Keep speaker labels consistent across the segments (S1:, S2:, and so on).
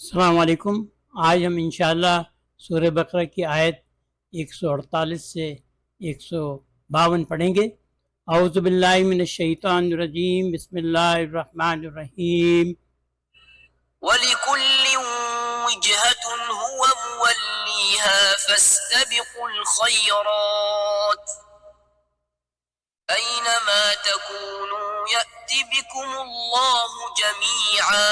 S1: السلام علیکم۔ آج ہم انشاءاللہ سورہ بقرہ کی آیت 148 سے 152 پڑھیں گے۔ اعوذ باللہ من الشیطان الرجیم، بسم اللہ الرحمن الرحیم۔
S2: وَلِكُلٍّ وِجْهَةٌ هُوَ مُوَلِّيهَا فَاسْتَبِقُوا الْخَيْرَاتِ أَيْنَمَا تَكُونُوا يَأْتِ بِكُمُ اللَّهُ جَمِيعًا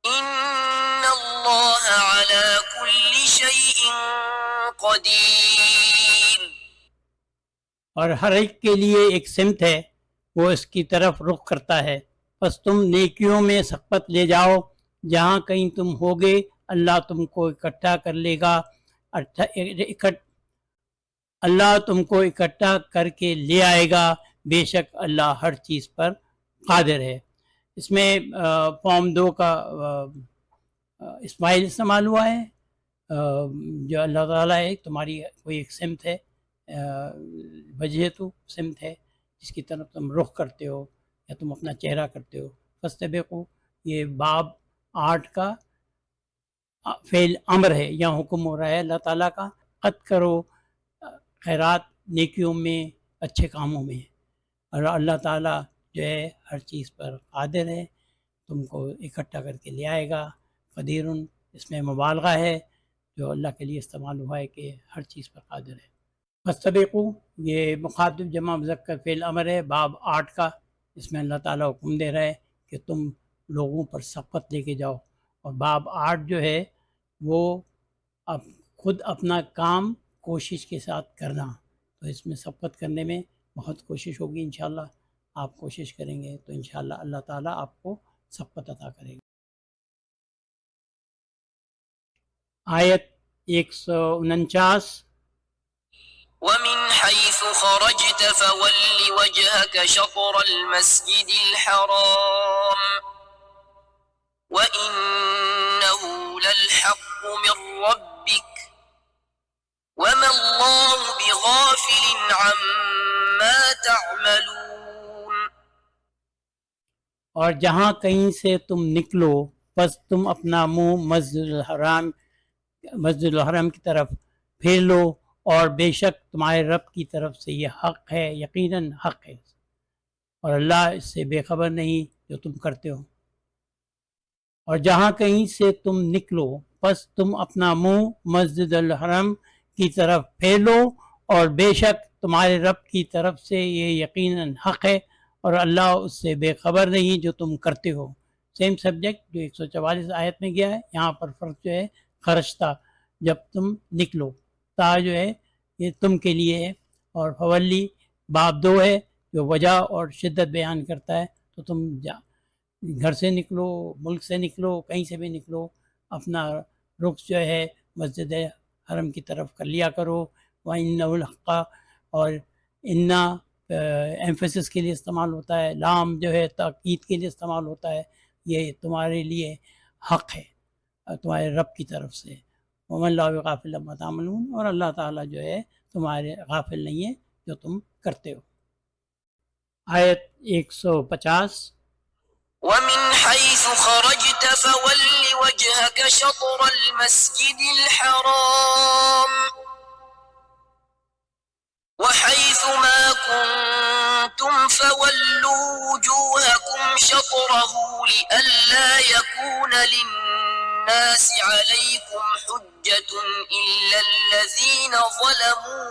S2: إِنَّ اللَّهَ عَلَى كُلِّ شَيْءٍ قَدِيرٌ۔
S1: اور ہر ایک کے لیے ایک سمت ہے، وہ اس کی طرف رخ کرتا ہے، پس تم نیکیوں میں سبقت لے جاؤ، جہاں کہیں تم ہوگے اللہ تم کو اکٹھا کر لے گا، اللہ تم کو اکٹھا کر کے لے آئے گا، بے شک اللہ ہر چیز پر قادر ہے۔ اس میں فارم 2 کا اسماعیل استعمال ہوا ہے، جو اللہ تعالیٰ ہے، تمہاری کوئی ایک سمت ہے، وجہ تو سمت ہے جس کی طرف تم رخ کرتے ہو یا تم اپنا چہرہ کرتے ہو۔ فاستبقوا، یہ باب 8 کا فعل امر ہے، یہاں حکم ہو رہا ہے اللہ تعالیٰ کا، قد کرو خیرات، نیکیوں میں، اچھے کاموں میں، اور اللہ تعالیٰ جو ہے ہر چیز پر قادر ہے، تم کو اکٹھا کر کے لے آئے گا۔ قدیر اس میں مبالغہ ہے جو اللہ کے لیے استعمال ہوا ہے کہ ہر چیز پر قادر ہے۔ فاستبقوا، یہ مخاطب جمع مذکر فعل امر ہے باب 8 کا، اس میں اللہ تعالیٰ حکم دے رہا ہے کہ تم لوگوں پر سبقت لے کے جاؤ، اور باب 8 جو ہے وہ اب خود اپنا کام کوشش کے ساتھ کرنا، تو اس میں سبقت کرنے میں بہت کوشش ہوگی، انشاءاللہ آپ کوشش کریں گے تو انشاءاللہ اللہ تعالیٰ آپ کو سبقت عطا کرے گا۔ آیت 149۔
S2: وَمِنْ حَيْثُ خَرَجْتَ فَوَلِّ وَجْهَكَ شَطْرَ الْمَسْجِدِ الْحَرَامِ وَإِنَّهُ لَلْحَقُّ مِنْ رَبِّكَ وَمَا اللَّهُ بِغَافِلٍ عَمَّا تَعْمَلُونَ۔
S1: اور جہاں کہیں سے تم نکلو، پس تم اپنا منہ مسجد الحرام کی طرف پھیر لو، اور بے شک تمہارے رب کی طرف سے یہ حق ہے، یقیناً حق ہے، اور اللہ اس سے بے خبر نہیں جو تم کرتے ہو۔ اور جہاں کہیں سے تم نکلو، پس تم اپنا منہ مسجد الحرام کی طرف پھیر لو، اور بے شک تمہارے رب کی طرف سے یہ یقیناً حق ہے، اور اللہ اس سے بے خبر نہیں جو تم کرتے ہو۔ سیم سبجیکٹ جو 144 آیت میں گیا ہے، یہاں پر فرق جو ہے خرجتا، جب تم نکلو، تا جو ہے یہ تم کے لیے ہے، اور فولی باب 2 ہے جو وجہ اور شدت بیان کرتا ہے، تو تم گھر سے نکلو، ملک سے نکلو، کہیں سے بھی نکلو، اپنا رخ جو ہے مسجد حرم کی طرف کر لیا کرو۔ وَإِنَّهُ الْحَقَّ، اور انا ایمفیسس کے لیے استعمال ہوتا ہے، لام جو ہے تاکید کے لیے استعمال ہوتا ہے، یہ تمہارے لیے حق ہے تمہارے رب کی طرف سے۔ وَمَا اللَّهُ بِغَافِلٍ عَمَّا تَعْمَلُونَ، اور اللہ تعالیٰ جو ہے تمہارے غافل نہیں ہے جو تم کرتے ہو۔ آیت 150۔
S2: وَمِنْ حَيْثُ خَرَجْتَ فَوَلِّ وَجْهَكَ شَطْرَ الْمَسْجِدِ الْحَرَامِ وَحَيْثُ مَا كُنْتُمْ فَوَلُّوا وُجُوهَكُمْ شَطْرَهُ لِئَلَّا يَكُونَ لِلنَّاسِ عَلَيْكُمْ حُجَّةٌ إِلَّا الَّذِينَ ظَلَمُوا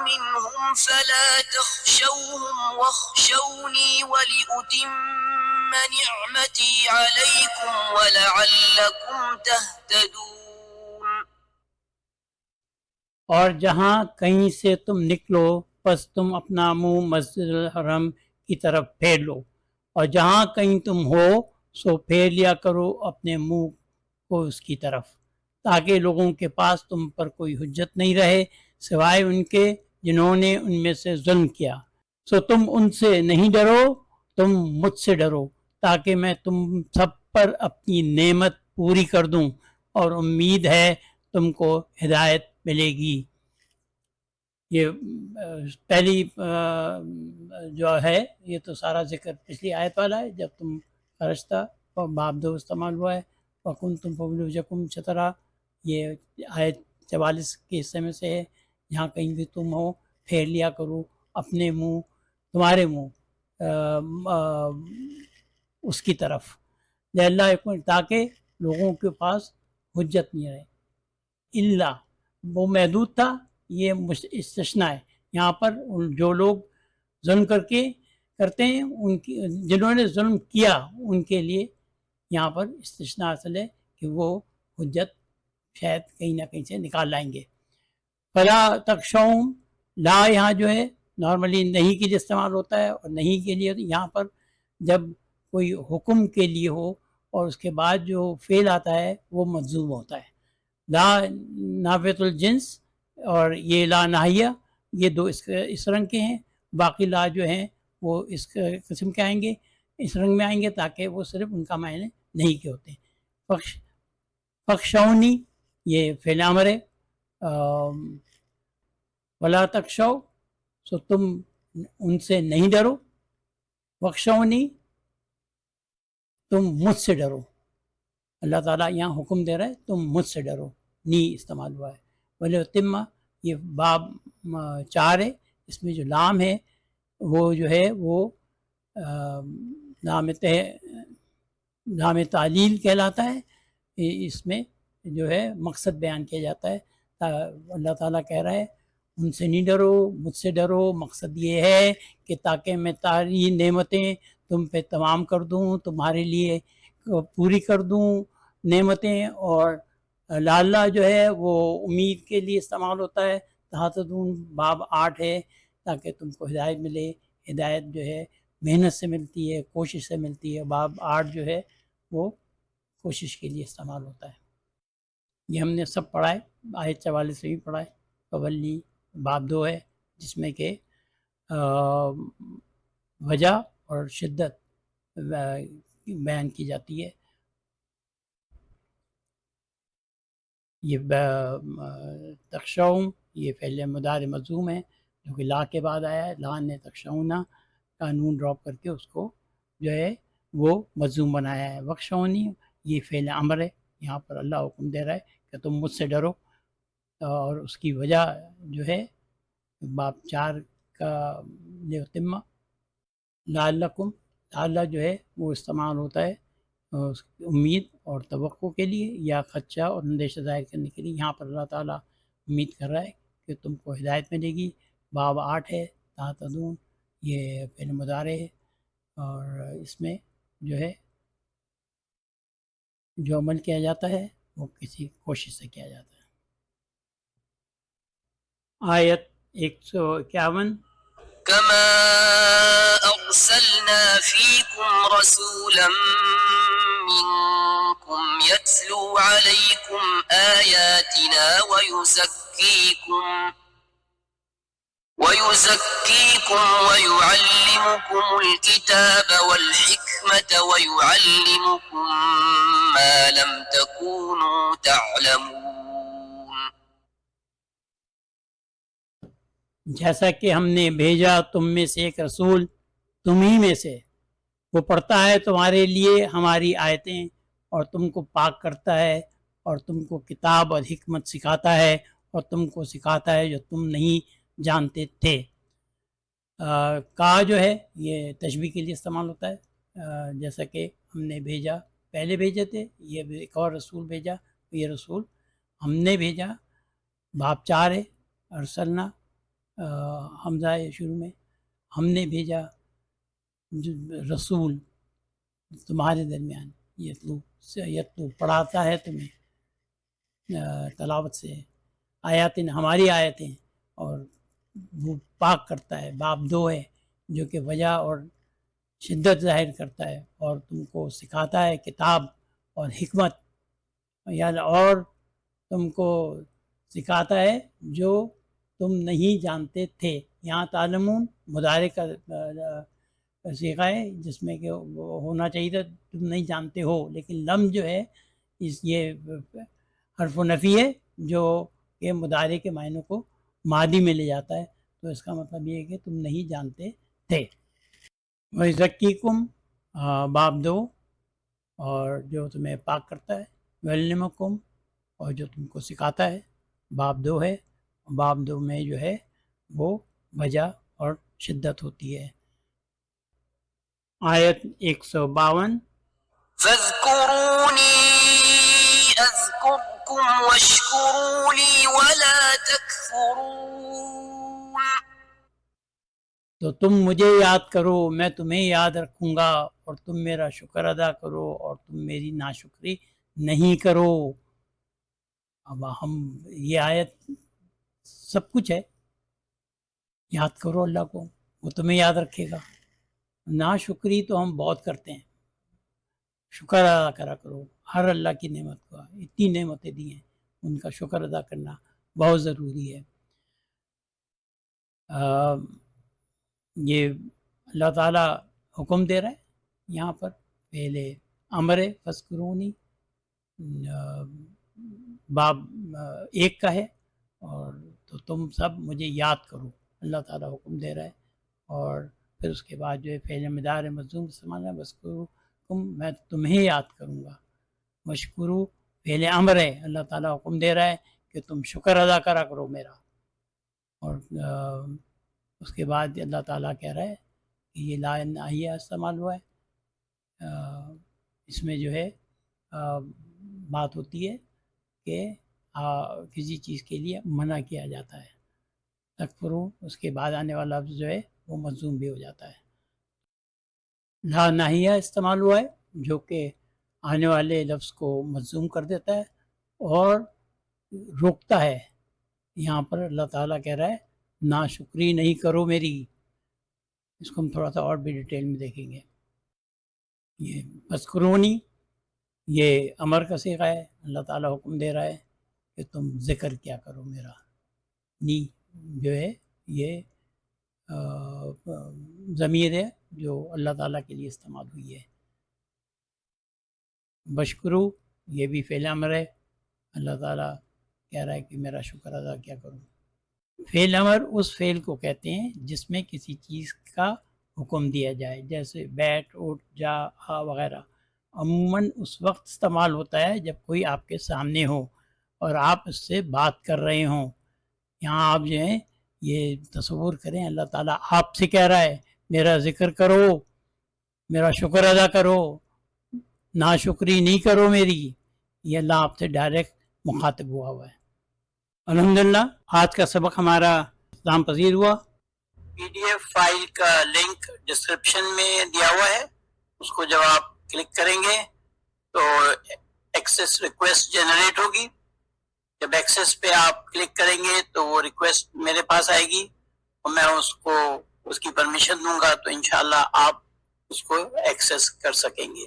S2: مِنْهُمْ فَلَا تَخْشَوْهُمْ وَاخْشَوْنِي وَلِأُتِمَّ نِعْمَتِي عَلَيْكُمْ وَلَعَلَّكُمْ تَهْتَدُونَ۔
S1: اور جہاں کہیں سے تم نکلو، پس تم اپنا منہ مسجد الحرم کی طرف پھیر لو، اور جہاں کہیں تم ہو سو پھیر لیا کرو اپنے منہ کو اس کی طرف، تاکہ لوگوں کے پاس تم پر کوئی حجت نہیں رہے سوائے ان کے جنہوں نے ان میں سے ظلم کیا۔ سو تم ان سے نہیں ڈرو، تم مجھ سے ڈرو، تاکہ میں تم سب پر اپنی نعمت پوری کر دوں، اور امید ہے تم کو ہدایت ملے گی۔ یہ پہلی جو ہے یہ تو سارا ذکر پچھلی آیت والا ہے، جب تم خرچتا اور باب دو استعمال ہوا ہے، وکن تم فبلوجکم شطرا، یہ آیت 44 کے حصے میں سے ہے، جہاں کہیں بھی تم ہو پھیر لیا کرو اپنے منہ، تمہارے منہ اس کی طرف، اللہ تاکہ لوگوں کے پاس حجت نہیں رہے، اللہ وہ محدود تھا، یہ استثناء ہے، یہاں پر جو لوگ ظلم کرتے ہیں ان کی، جنہوں نے ظلم کیا ان کے لیے یہاں پر استثناء حاصل ہے کہ وہ حجت شاید کہیں نہ کہیں سے نکال لائیں گے۔ فلا تخشوہم، لا یہاں جو ہے نارملی نہیں کے لیے استعمال ہوتا ہے، اور نہیں کے لیے یہاں پر جب کوئی حکم کے لیے ہو اور اس کے بعد جو فعل آتا ہے وہ مجزوم ہوتا ہے، لا نافیۃ الجنس اور یہ لا ناہیہ، یہ دو اس رنگ کے ہیں، باقی لا جو ہیں وہ اس قسم کے آئیں گے، اس رنگ میں آئیں گے تاکہ وہ صرف ان کا معنی نہیں کے ہوتے ہیں۔ فخشونی یہ فعل امر ہے، ولا تخشو، سو تم ان سے نہیں ڈرو، وخشونی تم مجھ سے ڈرو، اللہ تعالیٰ یہاں حکم دے رہا ہے تم مجھ سے ڈرو، نی استعمال ہوا ہے۔ ولیتم، یہ باب 4 ہے، اس میں جو لام ہے وہ جو ہے وہ لام تعلیل کہلاتا ہے، اس میں جو ہے مقصد بیان کیا جاتا ہے، اللہ تعالیٰ کہہ رہا ہے ان سے نہیں ڈرو، مجھ سے ڈرو، مقصد یہ ہے کہ تاکہ میں تاری نعمتیں تم پہ تمام کر دوں، تمہارے لیے پوری کر دوں نعمتیں، اور لعلہ جو ہے وہ امید کے لیے استعمال ہوتا ہے، تہتدون باب 8 ہے، تاکہ تم کو ہدایت ملے، ہدایت جو ہے محنت سے ملتی ہے، کوشش سے ملتی ہے، باب 8 جو ہے وہ کوشش کے لیے استعمال ہوتا ہے۔ یہ ہم نے سب پڑھا ہے، آیت 44 سے بھی پڑھا ہے، فولی باب 2 ہے جس میں کہ وجہ اور شدت بیان کی جاتی ہے۔ یہ تخشوم یہ فعل مضارع مجزوم ہے جو کہ لا کے بعد آیا ہے، لا نے تخشونا کا نون ڈراپ کر کے اس کو جو ہے وہ مجزوم بنایا ہے۔ وخشونی یہ فعل امر ہے، یہاں پر اللہ حکم دے رہا ہے کہ تم مجھ سے ڈرو، اور اس کی وجہ جو ہے باب 4 کا لیتم لعلکم، لعلہ جو ہے وہ استعمال ہوتا ہے امید اور توقع کے لیے یا خدشہ اور اندیشہ ظاہر کرنے کے لیے، یہاں پر اللہ تعالیٰ امید کر رہا ہے کہ تم کو ہدایت ملے گی۔ باب 8 ہے تہتدون، یہ فعل مضارع ہے، اور اس میں جو ہے جو عمل کیا جاتا ہے وہ کسی کوشش سے کیا جاتا ہے۔ آیت 151،
S2: كما أرسلنا فيكم رسولا منكم يتلو عليكم آياتنا ويزكيكم ويعلمكم الكتاب والحكمة ويعلمكم ما لم تكونوا تعلمون۔
S1: جیسا کہ ہم نے بھیجا تم میں سے ایک رسول تم ہی میں سے، وہ پڑھتا ہے تمہارے لیے ہماری آیتیں اور تم کو پاک کرتا ہے اور تم کو کتاب اور حکمت سکھاتا ہے اور تم کو سکھاتا ہے جو تم نہیں جانتے تھے۔ کا جو ہے یہ تشبیہ کے لیے استعمال ہوتا ہے، جیسا کہ ہم نے بھیجا، پہلے بھیجے تھے، یہ بھی ایک اور رسول بھیجا، یہ رسول ہم نے بھیجا، باب 4 ہے، ارسلنا حمزہ ہے شروع میں، ہم نے بھیجا رسول تمہارے درمیان، یتلو پڑھاتا ہے تمہیں تلاوت سے، آیاتیں ہماری آیتیں، اور وہ پاک کرتا ہے، باب 2 ہے جو کہ وجہ اور شدت ظاہر کرتا ہے، اور تم کو سکھاتا ہے کتاب اور حکمت، اور تم کو سکھاتا ہے جو تم نہیں جانتے تھے۔ یہاں تعلمون مضارع کا صیغہ ہے جس میں کہ وہ ہونا چاہیے تھا تم نہیں جانتے ہو، لیکن لم جو ہے یہ حرف و نفی ہے جو کہ مضارع کے معنوں کو ماضی میں لے جاتا ہے تو اس کا مطلب یہ ہے کہ تم نہیں جانتے تھے. وَيُزَكِّيكُمْ باب دو اور جو تمہیں پاک کرتا ہے. وَيُعَلِّمُكُمْ اور جو تم کو سکھاتا ہے. باب دو ہے. باب دو میں جو ہے وہ وجہ اور شدت ہوتی ہے. آیت 152.
S2: فاذكروني أذكركم واشكروا لي ولا تكفرون.
S1: تو تم مجھے یاد کرو میں تمہیں یاد رکھوں گا اور تم میرا شکر ادا کرو اور تم میری ناشکری نہیں کرو. اب ہم یہ آیت سب کچھ ہے. یاد کرو اللہ کو وہ تمہیں یاد رکھے گا. ناشکری تو ہم بہت کرتے ہیں. شکر ادا کرا کرو ہر اللہ کی نعمت کا. اتنی نعمتیں دی ہیں ان کا شکر ادا کرنا بہت ضروری ہے. یہ اللہ تعالیٰ حکم دے رہا ہے یہاں پر. پہلے امر فذکرونی باب 1 کا ہے اور تو تم سب مجھے یاد کرو اللہ تعالیٰ حکم دے رہا ہے. اور پھر اس کے بعد جو ہے فعل مضارع مجزوم سے مانا ہے وذکرکم میں تمہیں یاد کروں گا. وشکرو فعل امر ہے اللہ تعالیٰ حکم دے رہا ہے کہ تم شکر ادا کرا کرو میرا. اور اس کے بعد اللہ تعالیٰ کہہ رہا ہے کہ یہ لا ناہیہ استعمال ہوا ہے. اس میں جو ہے بات ہوتی ہے کہ کسی چیز کے لیے منع کیا جاتا ہے. تکفرون اس کے بعد آنے والا لفظ جو ہے وہ مجزوم بھی ہو جاتا ہے. لا ناہیہ استعمال ہوا ہے جو کہ آنے والے لفظ کو مجزوم کر دیتا ہے اور روکتا ہے. یہاں پر اللہ تعالیٰ کہہ رہا ہے ناشکری نہیں کرو میری. اس کو ہم تھوڑا سا اور بھی ڈیٹیل میں دیکھیں گے. یہ فذکرونی یہ امر کا صیغہ ہے. اللہ تعالیٰ حکم دے رہا ہے کہ تم ذکر کیا کرو میرا. نی جو ہے یہ ضمیر ہے جو اللہ تعالیٰ کے لیے استعمال ہوئی ہے. بشکرو یہ بھی فعل امر ہے. اللہ تعالیٰ کہہ رہا ہے کہ میرا شکر ادا کیا کروں. فعل امر اس فعل کو کہتے ہیں جس میں کسی چیز کا حکم دیا جائے جیسے بیٹھ اٹھ جا آ وغیرہ. عموماً اس وقت استعمال ہوتا ہے جب کوئی آپ کے سامنے ہو اور آپ اس سے بات کر رہے ہوں. یہاں آپ جو ہیں یہ تصور کریں اللہ تعالیٰ آپ سے کہہ رہا ہے میرا ذکر کرو میرا شکر ادا کرو ناشکری نہیں کرو میری. یہ اللہ آپ سے ڈائریکٹ مخاطب ہوا ہے. الحمدللہ آج کا سبق ہمارا اختتام پذیر ہوا. PDF فائل کا لنک ڈسکرپشن میں دیا ہوا ہے. اس کو جب آپ کلک کریں گے تو ایکسیس ریکویسٹ جنریٹ ہوگی. جب ایکسیس پہ آپ کلک کریں گے تو وہ ریکویسٹ میرے پاس آئے گی اور میں اس کو اس کی پرمیشن دوں گا تو انشاءاللہ آپ اس کو ایکسیس کر سکیں گے.